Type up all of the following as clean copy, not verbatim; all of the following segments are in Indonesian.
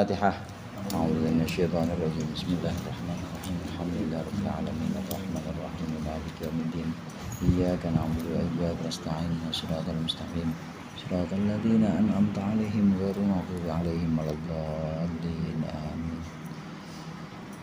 Al-Fatihah. A'udzu minasyaitonir rajim. Bismillahirrahmanirrahim. Alhamdulillahirabbil alamin arrahmanir rahim maliki yaumiddin. Iyyaka na'budu wa iyyaka nasta'in. Shiratal mustaqim. Shiratal ladzina an'amta 'alaihim ghairil maghdubi 'alaihim waladdallin. Amin.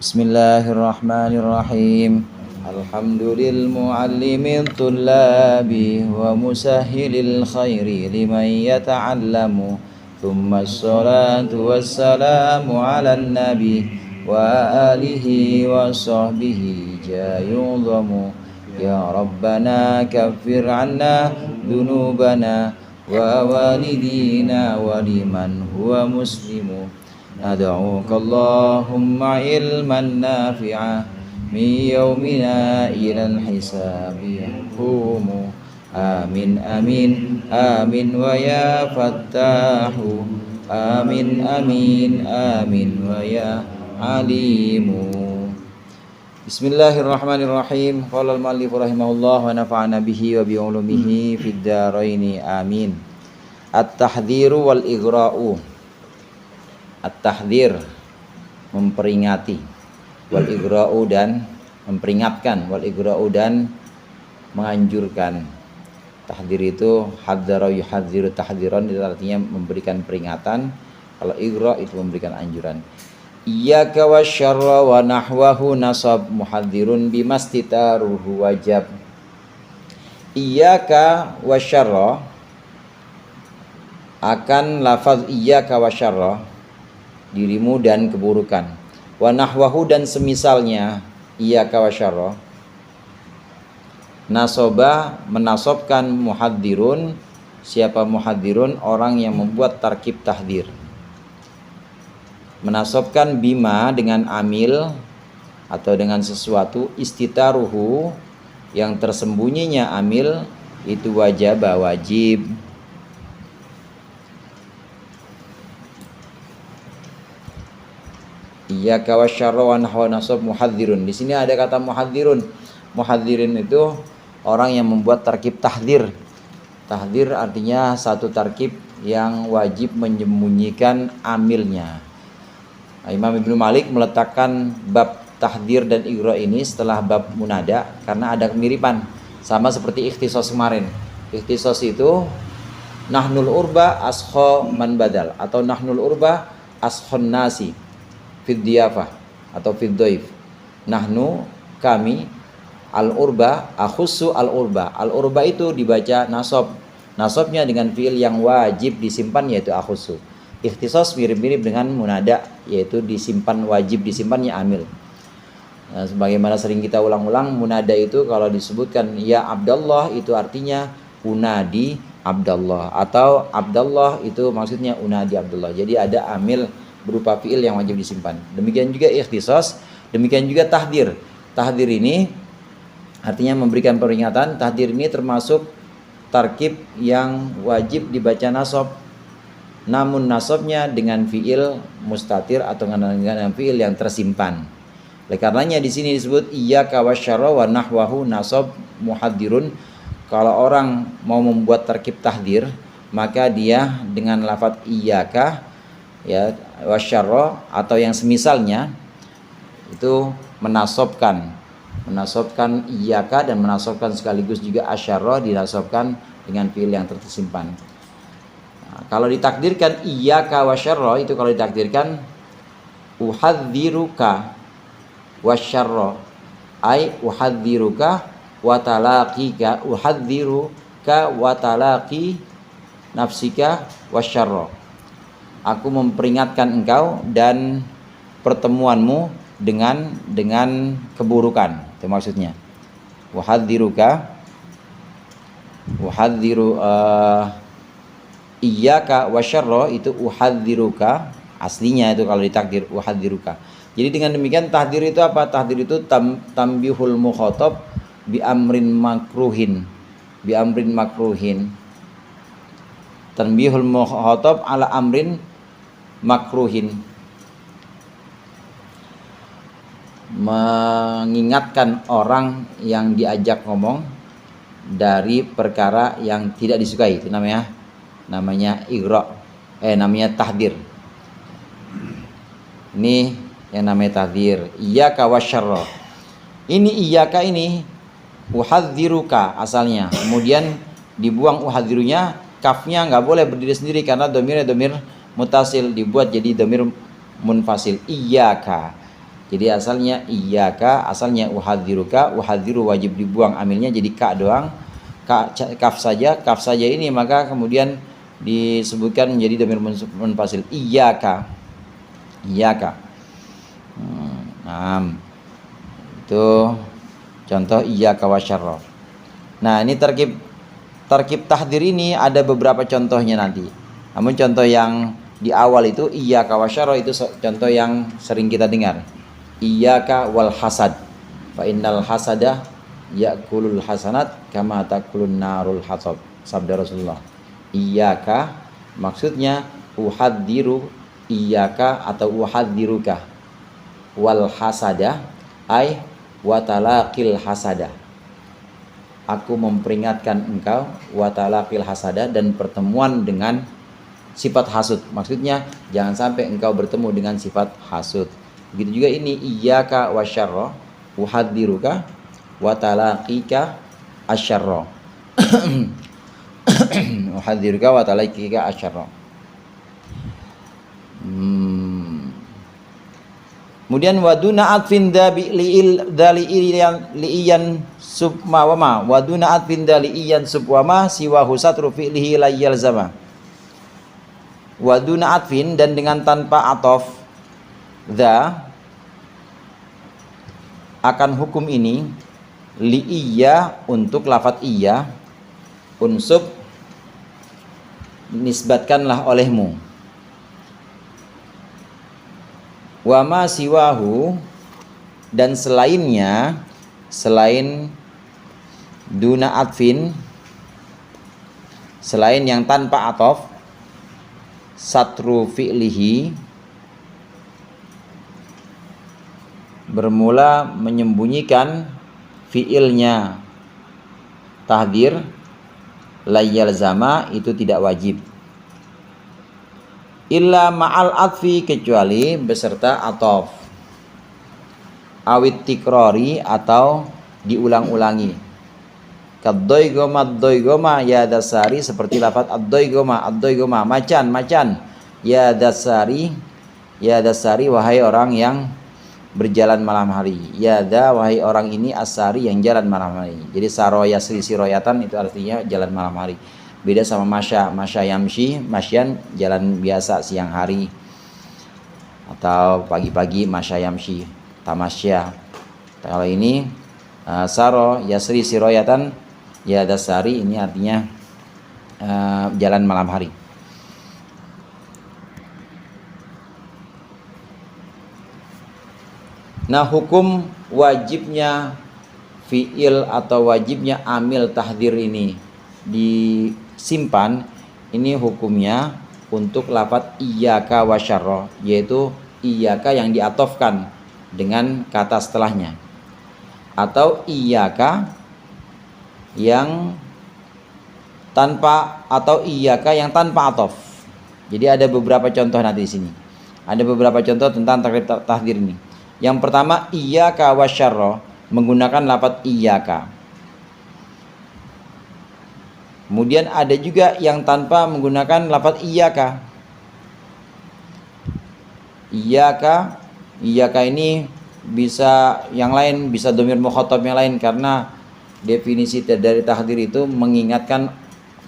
Bismillahirrahmanirrahim. Alhamdulil muallimil tullabi wa musahhilil khairi liman yata'allamu. Thumma assalatu wassalamu ala nabi wa alihi wa sahbihi jayudhamu. Ya Rabbana kaffir anna dhunubana wa walidina wa liman huwa muslimu. Nad'uka Allahumma ilman nafi'a min yaumina ilal hisabi yahkumu. Amin amin amin wa ya fattahu. Amin amin amin wa ya alimu. Bismillahirrahmanirrahim. Qala al-mu'allif rahimahullah wa nafa'ana bihi wa bi ulumihi fid dharaini amin. At-tahdhiru wal igra'u. At-tahdhir memperingati, wal igra'u dan memperingatkan, wal igra'u dan menganjurkan. Tahdzir itu hadzara yuhadziru tahdhiran, itu artinya memberikan peringatan. Kalau igra itu memberikan anjuran. Iyyaka wasyarra wa nahwahu nasab muhadzirun bimastitaruhu wajab. Iyyaka wasyarra, akan lafaz iyyaka wasyarra, dirimu dan keburukan. Wa nahwahu dan semisalnya iyyaka wasyarra. Nasoba menasobkan muhadzirun. Siapa muhadzirun? Orang yang membuat tarkib tahdzir. Menasobkan bima dengan amil atau dengan sesuatu, istitaruhu yang tersembunyinya amil itu wajib. Iyyaka wasyarra wa nahwa nasab muhadzirun. Di sini ada kata muhadzirun. Muhadzirin itu orang yang membuat tarkib tahdzir. Tahdzir artinya satu tarkib yang wajib menyembunyikan amilnya. Imam Ibnu Malik meletakkan bab tahdzir dan igra ini setelah bab munada karena ada kemiripan, sama seperti ikhtisos kemarin. Ikhtisos itu nahnul urba ashha man badal, atau nahnul urba ashon nasi fid diyafah atau fid dhaif. Nahnu, kami, al-urba akhussu al-urba. Al-urba itu dibaca nasab. Nasabnya dengan fiil yang wajib disimpan, yaitu akhussu. Ikhtisas mirip-mirip dengan munada, yaitu disimpan, wajib disimpannya amil. Nah, sebagaimana sering kita ulang-ulang, munada itu kalau disebutkan ya Abdullah itu artinya unadi Abdullah, atau Abdullah itu maksudnya unadi Abdullah. Jadi ada amil berupa fiil yang wajib disimpan. Demikian juga ikhtisas, demikian juga tahdzir. Tahdzir ini artinya memberikan peringatan. Tahdzir ini termasuk tarkib yang wajib dibaca nasab, namun nasabnya dengan fiil mustatir atau dengan fiil yang tersimpan. Oleh karenanya di sini disebut iyyaka wasyarra wa nahwahu nasab muhadzirun. Kalau orang mau membuat tarkib tahdzir, maka dia dengan lafaz iyyaka ya wasyarra atau yang semisalnya itu menasobkan iyyaka, dan menasobkan sekaligus juga asyarra dinasobkan dengan fiil yang tersimpan. Nah, kalau ditakdirkan iyyaka wasyarra itu, kalau ditakdirkan uhadziruka wasyarra, ai uhadziruka wa talaqika, uhadziruka wa talaqi nafsika wasyarra. Aku memperingatkan engkau dan pertemuanmu dengan keburukan. Itu maksudnya. Wahadziruka, iyyaka wasyarra itu uhadziruka. Aslinya itu kalau ditakdir uhadziruka. Jadi dengan demikian tahdzir itu apa? Tahdzir itu tambihul mukhatab bi amrin makruhin. Bi amrin makruhin. Tanbihul mukhatab ala amrin makruhin, mengingatkan orang yang diajak ngomong dari perkara yang tidak disukai. Itu namanya igra, namanya tahdzir. Ini yang namanya tahdzir. Iyyaka wasyarra. Ini iyyaka ini uhadziruka asalnya. Kemudian dibuang uhadzirunya, kafnya nggak boleh berdiri sendiri karena domirnya domir mutasil, dibuat jadi domir munfasil. Iyyaka. Jadi asalnya iyyaka, asalnya uhadziruka, uhadziru wajib dibuang, amilnya jadi ka doang. Kaf saja ini maka kemudian disebutkan menjadi domir munfasil. Iyyaka. Nah, itu contoh iyyaka wasyarra. Nah, ini terkib tahdzir ini ada beberapa contohnya nanti. Namun contoh yang di awal itu iyyaka wasyarra itu contoh yang sering kita dengar. Iyyaka wal hasad. Fa innal hasada ya'kulul hasanat kama ta'kulun narul hatab. Sabda Rasulullah. Iyyaka maksudnya uhadziru iyyaka atau uhadziruka wal hasada ay watalaqil hasada. Aku memperingatkan engkau watalaqil hasada, dan pertemuan dengan sifat hasud. Maksudnya jangan sampai engkau bertemu dengan sifat hasud. Begitu juga ini iyyaka wasyarra uhadziruka watalaqika asyarra. Uhadziruka watalaqika asyarra. Kemudian waduna atfin li'iyan subma wama waduna atfin li'iyan subwama siwahu satru fi'lihi la yalzama. Waduna atfin, dan dengan tanpa atof dha akan hukum ini li'iyya untuk lafadz iya unsub nisbatkanlah olehmu. Wama siwahu, dan selainnya, selain duna atfin, selain yang tanpa atof, satru fi'lihi, bermula menyembunyikan fi'ilnya tahdzir, la yalzama, itu tidak wajib. Illa ma'al atfi, kecuali beserta atof, awit tikrori, atau diulang-ulangi. Kaddoigoma ya dasari, seperti lafaz addoigoma macan ya dasari wahai orang yang berjalan malam hari. Yada, wahai orang ini, asari, yang jalan malam hari. Jadi saroya siroyatan itu artinya jalan malam hari. Beda sama masya yamshi, masyan jalan biasa siang hari, atau pagi-pagi masya yamshi tamasya. Kalau ini saro yasri siroyatan ya dasari, ini artinya jalan malam hari. Nah, hukum wajibnya fiil atau wajibnya amil tahdzir ini disimpan, ini hukumnya untuk lafadz iyyaka wasyarra, yaitu iyyaka yang diatofkan dengan kata setelahnya, atau iyyaka yang tanpa, atau iyyaka yang tanpa atof. Jadi ada beberapa contoh nanti di sini. Ada beberapa contoh tentang takrib tahdzir ini. Yang pertama iyyaka wasyarra menggunakan lafadz iyyaka. Kemudian ada juga yang tanpa menggunakan lafadz iyyaka. Iyyaka ini bisa yang lain, bisa dhamir mukhatab yang lain, karena definisi dari tahdzir itu mengingatkan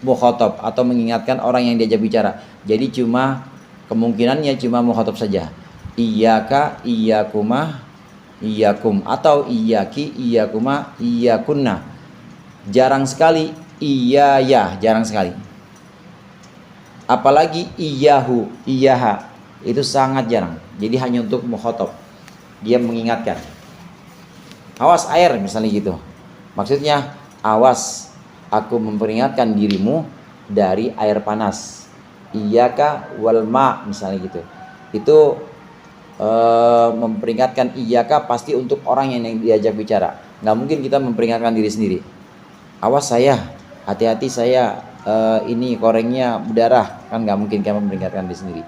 mukhatab atau mengingatkan orang yang diajak bicara. Jadi cuma kemungkinannya cuma mukhatab saja. Iyyaka, iyyakuma, iyyakum, atau iyyaki, iyyakuma, iyyakunna. Jarang sekali iyaya, jarang sekali. Apalagi iyyahu, iyyaha, itu sangat jarang. Jadi hanya untuk mukhatab. Dia mengingatkan. Awas air, misalnya gitu. Maksudnya, awas, aku memperingatkan dirimu dari air panas. Iyyaka wal ma, misalnya gitu. Itu memperingatkan iyyaka pasti untuk orang yang diajak bicara. Nggak mungkin kita memperingatkan diri sendiri. Awas saya, hati-hati saya, ini korengnya berdarah, kan nggak mungkin kita memperingatkan diri sendiri.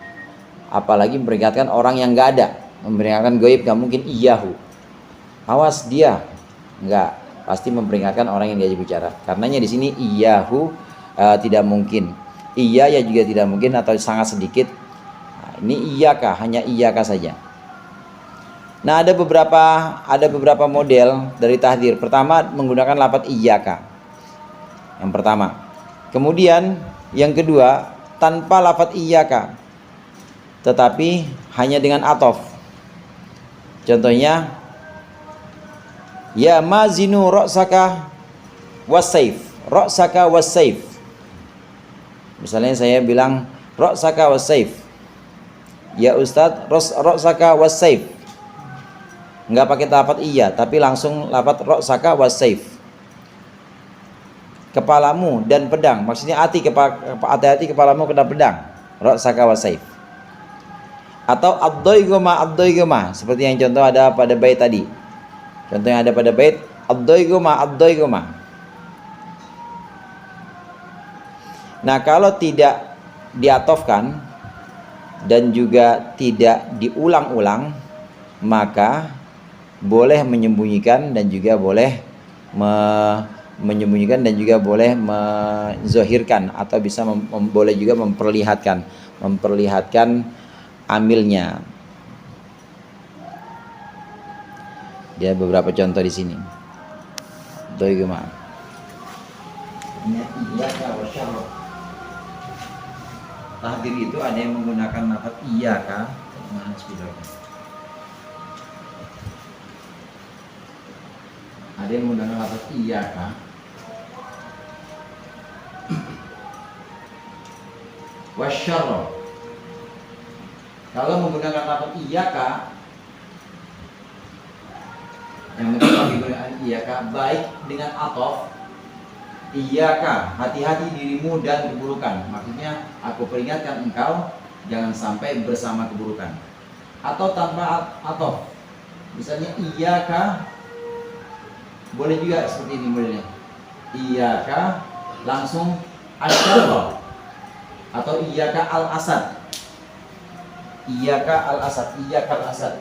Apalagi memperingatkan orang yang nggak ada. Memperingatkan goib nggak mungkin iyahu. Awas dia, nggak, pasti memperingatkan orang yang diajak bicara. Karenanya di sini iyahu tidak mungkin. Iya ya juga tidak mungkin atau sangat sedikit. Nah, ini iyaka, hanya iyaka saja. Nah, ada beberapa model dari tahdir. Pertama menggunakan lafaz iyaka. Yang pertama. Kemudian yang kedua tanpa lafaz iyaka, tetapi hanya dengan atof. Contohnya, ya mazinu ra'saka wassaif. Ra'saka wassaif. Misalnya saya bilang ra'saka wassaif. Ya Ustadz, ra'saka wassaif. Enggak pakai lafaz iya, tapi langsung lafaz ra'saka wassaif. Kepalamu dan pedang. Maksudnya hati-hati kepalamu kena pedang. Ra'saka wassaif. Atau ad-daiguma, seperti yang contoh ada pada bait tadi. Contoh yang ada pada bait ad-daiguma. Nah, kalau tidak diatofkan dan juga tidak diulang-ulang, maka boleh menyembunyikan dan juga boleh menyembunyikan dan juga boleh menzohirkan, atau bisa boleh juga memperlihatkan amilnya. Dia beberapa contoh di sini. Doiguma. Tahdir itu ada yang menggunakan lafaz iyaka. Ada yang menggunakan lafaz iyaka. Wasyarra. Kalau menggunakan lafaz iyaka, yang menggunakan iyaka baik dengan atof, iyaka, hati-hati dirimu dan keburukan. Maksudnya aku peringatkan engkau jangan sampai bersama keburukan. Atau tanpa atof, misalnya iyaka, boleh juga seperti ini modelnya. Iyaka langsung asyarra, atau iyaka al-asad. Iyaka al-asad, iyaka al-asad.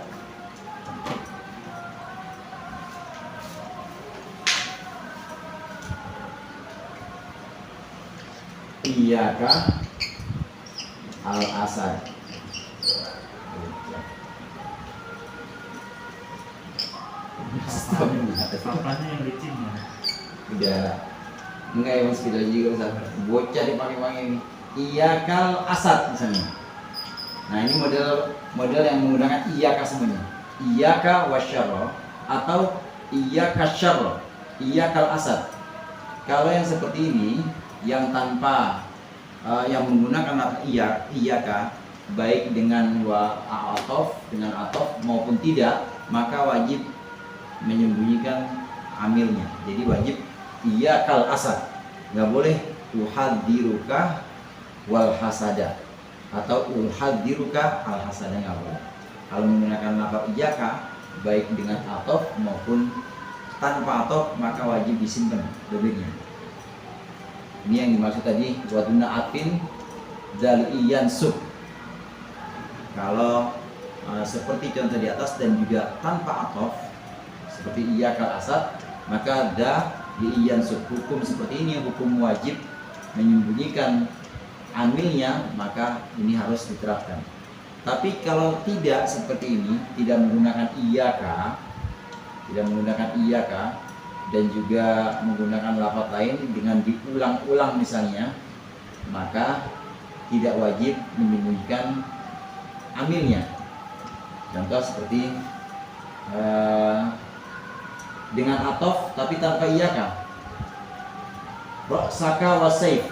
Iyaka al-asad. Papanya yang licin ya. Udah enggak, emang sekitar juga Ustaz. Bocah dipakai-pakai ini. Iyakal asad misalnya. Nah, ini model yang menggunakan iyaka semuanya. Iyaka wasyarra atau iyaka syarra, iyakal asad. Kalau yang seperti ini, yang tanpa yang menggunakan lafaz iyaka, baik dengan dengan atof maupun tidak, maka wajib menyembunyikan amilnya. Jadi wajib iyakal asad. Nggak boleh uhadiruka wal hasada atau uhadiruka al hasada, nggak boleh. Kalau menggunakan lafaz iyaka baik dengan atof maupun tanpa atof, maka wajib disimpan domirnya. Ini yang dimaksud tadi waduna atin dal iyansub. Kalau seperti contoh di atas dan juga tanpa atof seperti iyakal asad, maka da di iyansub. Hukum seperti ini, hukum wajib menyembunyikan amilnya, maka ini harus diterapkan. Tapi kalau tidak seperti ini, tidak menggunakan iyaka dan juga menggunakan lafaz lain dengan diulang-ulang misalnya, maka tidak wajib menyembunyikan amilnya. Contoh seperti dengan atof tapi tanpa iyaka. Ra'saka wassaif.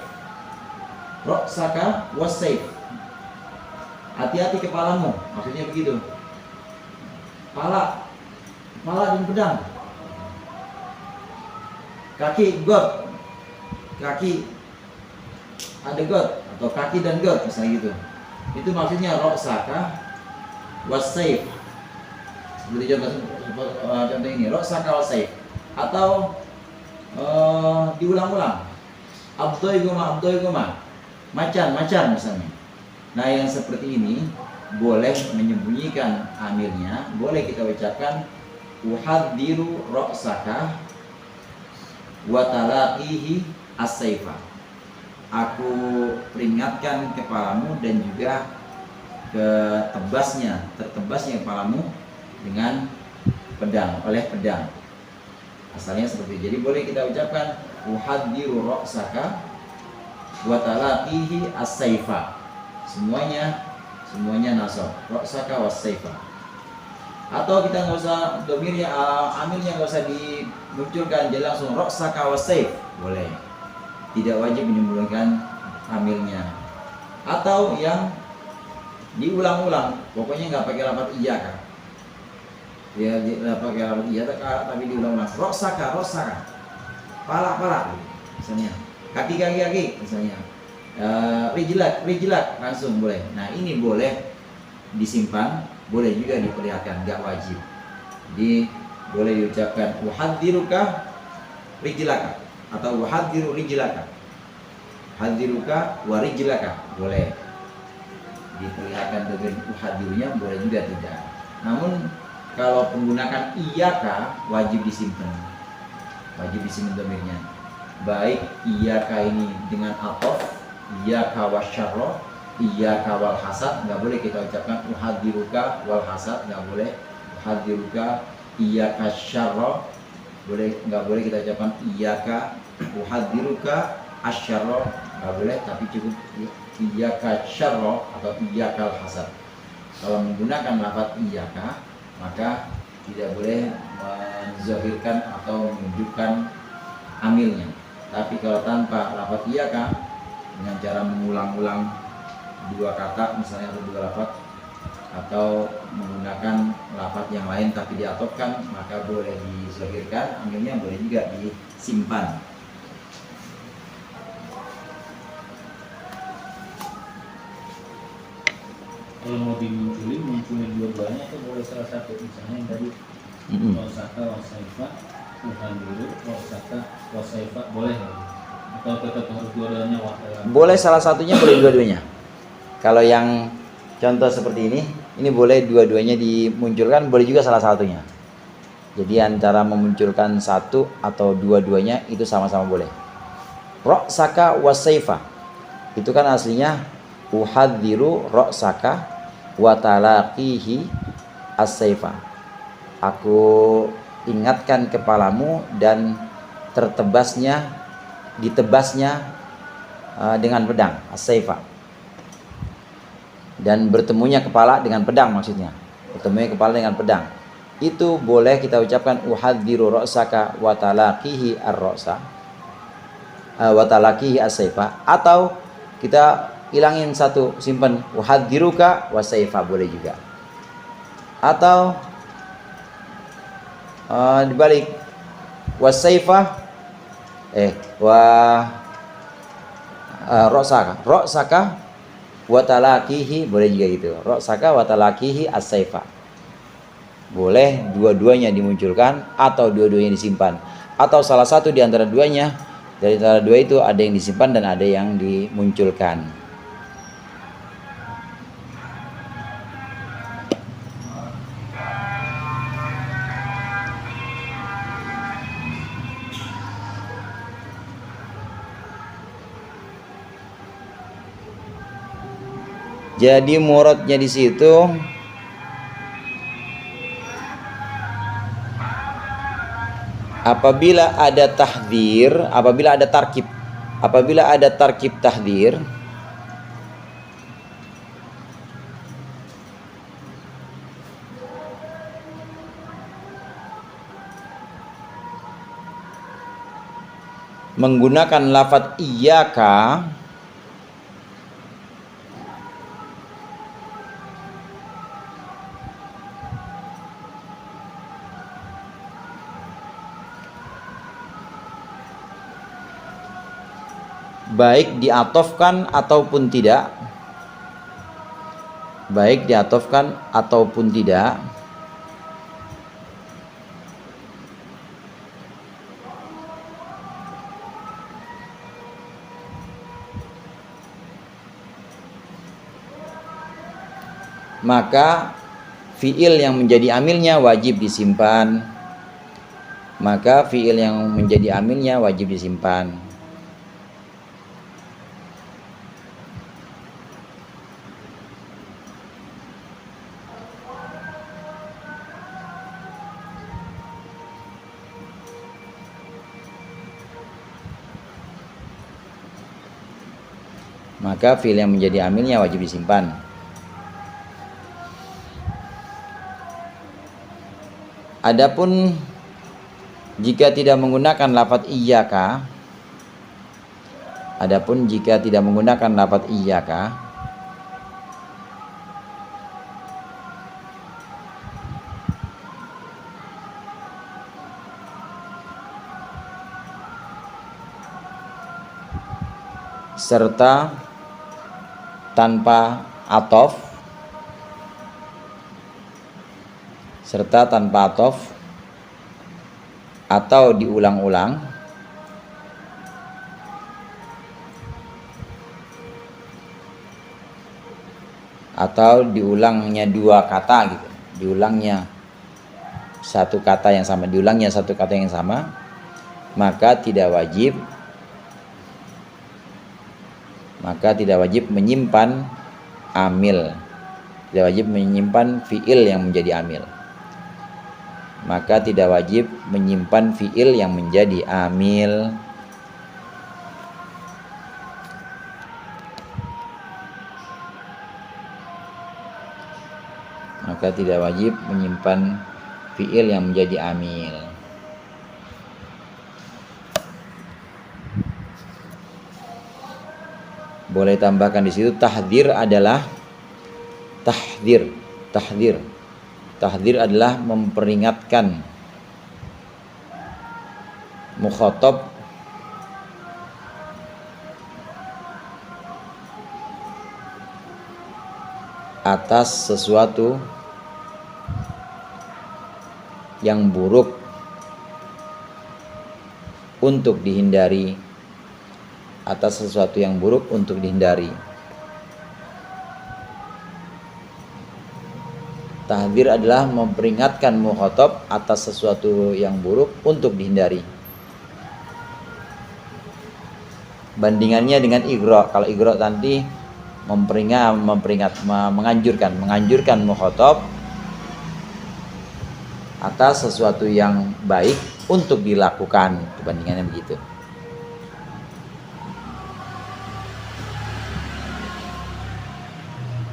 Ra'saka wassaif. Hati-hati kepalamu, maksudnya begitu. Kepala dan pedang. Kaki god, kaki ada god, atau kaki dan god misalnya gitu. Itu maksudnya ra'saka wassaif. Seperti contoh ini, ra'saka wassaif. Atau diulang-ulang, abdoiguma, macan misalnya. Nah, yang seperti ini boleh menyembunyikan amilnya, boleh kita ucapkan uhadziru ra'saka wa talaqihi as-saifa. Aku peringatkan kepalamu dan juga tertebasnya kepalamu dengan pedang, oleh pedang. Asalnya seperti itu. Jadi boleh kita ucapkan uhadziru ra'saka wa talaqihi as-saifa. Semuanya nasab. Ra'saka was-saifa. Atau kita nggak usah domirnya, amilnya nggak usah dimunculkan, jadi langsung ra'saka was-saif. Boleh. Tidak wajib menyembunyikan amilnya. Atau yang diulang-ulang, pokoknya nggak pakai lafaz iyyaka. Dia nggak pakai lafaz iyyaka, tapi diulang-ulang. Ra'saka, pala, misalnya. Kaki, misalnya. Rijlak, langsung boleh. Nah ini boleh disimpan, boleh juga diperlihatkan, nggak wajib. Jadi boleh diucapkan uhadziruka rijlaka atau uhadziru rijlaka, hadziruka wa rijlaka, boleh diperlihatkan dengan uhadirunya, boleh juga tidak. Namun kalau menggunakan iyaka wajib disimpan domirnya. Baik iyaka ini dengan atof, iyaka wasyarro, iyaka wal hasad, nggak boleh kita ucapkan uhadiruka wal hasad, nggak boleh. Uhadiruka iyaka syarro, nggak boleh kita ucapkan iyaka uhadiruka asyarro, nggak boleh, tapi cukup iyaka syarro atau iyakal hasad. Kalau menggunakan lafaz iyaka, maka tidak boleh menzahirkan atau menunjukkan amilnya. Tapi kalau tanpa lafaz iyaka, dengan cara mengulang-ulang dua kata misalnya atau dua lafaz, atau menggunakan lafaz yang lain tapi diatofkan, maka boleh dizahirkan amilnya, boleh juga disimpan. Kalau mau munculin dua-duanya itu boleh salah satu, misalnya yang tadi ra'saka wasaifa, uhadiru ra'saka wasaifa, boleh ya? Atau tetap harus dua-duanya boleh salah satunya, boleh dua-duanya. Kalau yang contoh seperti ini boleh dua-duanya dimunculkan, boleh juga salah satunya. Jadi antara memunculkan satu atau dua-duanya itu sama-sama boleh. Ra'saka wasaifa itu kan aslinya uhadziru ra'saka wa talaqihi as-saifa. Aku ingatkan kepalamu dan ditebasnya dengan pedang, as-saifa. Dan bertemunya kepala dengan pedang, maksudnya bertemunya kepala dengan pedang. Itu boleh kita ucapkan uhadziru ra'saka wa talaqihi ar-ra'sa wa talaqihi as-saifa, atau kita hilangin satu, simpan uhadziruka wasaifa, boleh juga. Atau dibalik wasaifa ra'saka wa talaqihi, boleh juga gitu. Ra'saka wa talaqihi as-saifa. Boleh dua-duanya dimunculkan atau dua-duanya disimpan, atau salah satu di antara duanya. Dari antara dua itu ada yang disimpan dan ada yang dimunculkan. Jadi muradnya di situ apabila ada tahdzir, apabila ada tarkib tahdzir, menggunakan lafaz iyyaka, baik diatofkan ataupun tidak, maka fiil yang menjadi amilnya wajib disimpan. Maka fiil yang menjadi amilnya wajib disimpan. Maka fiil yang menjadi amilnya wajib disimpan. Adapun jika tidak menggunakan lafadz iyyaka, serta tanpa atof, atau diulang-ulang, atau diulangnya dua kata gitu, diulangnya satu kata yang sama, maka tidak wajib menyimpan amil, tidak wajib menyimpan fiil yang menjadi amil. Maka tidak wajib menyimpan fiil yang menjadi amil. Maka tidak wajib menyimpan fiil yang menjadi amil. Boleh tambahkan di situ tahdzir adalah tahdzir adalah memperingatkan mukhatab atas sesuatu yang buruk untuk dihindari, Tahdzir adalah memperingatkan mukhatab atas sesuatu yang buruk untuk dihindari. Bandingannya dengan igra. Kalau igra nanti menganjurkan mukhatab atas sesuatu yang baik untuk dilakukan. Bandingannya begitu.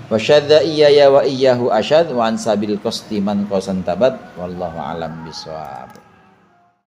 Wa syadza iyaya wa iyyahu asyad wa an sabil qasdi man qasan tabat wallahu alam bisawab.